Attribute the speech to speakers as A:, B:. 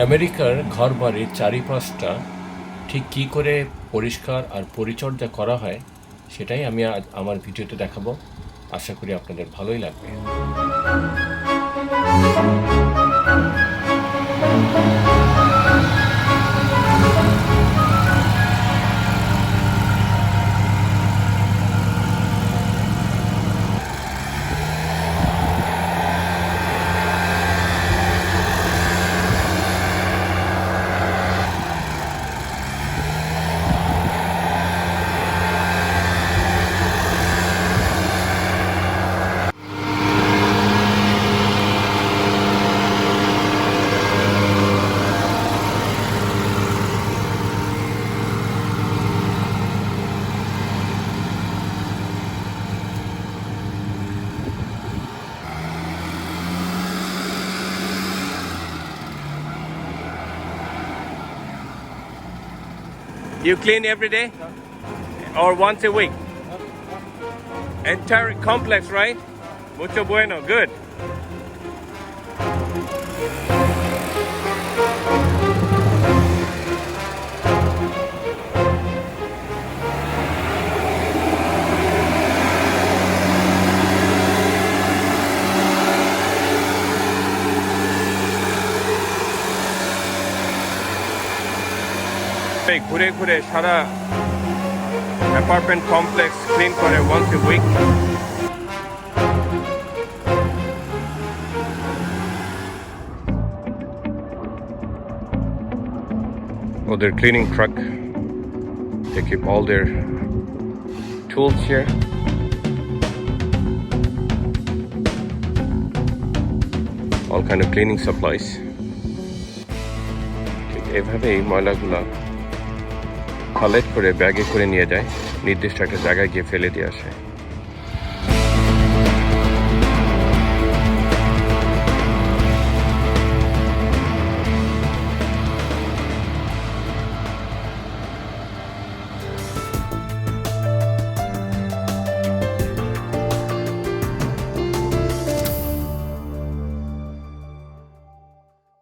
A: আমেরিকার ঘরবাড়ির চারিপাশটা ঠিক কী করে পরিষ্কার আর পরিচর্যা করা হয় সেটাই আমি আজ আমার ভিডিওতে দেখাবো। আশা করি আপনাদের ভালোই লাগবে। You clean every day? Or once a week? Entire complex, right? Mucho bueno, good. ঘুরে ঘুরে সারা অ্যাপার্টমেন্ট কমপ্লেক্স ক্লিন করে once a week. Their cleaning truck, they keep all their tools here. All kind of cleaning supplies. ঠিক এভাবেই ময়লাগুলা collect করে ব্যাগে করে নিয়ে যায়, নির্দিষ্ট একটা জায়গায় গিয়ে ফেলে দিয়ে আসে।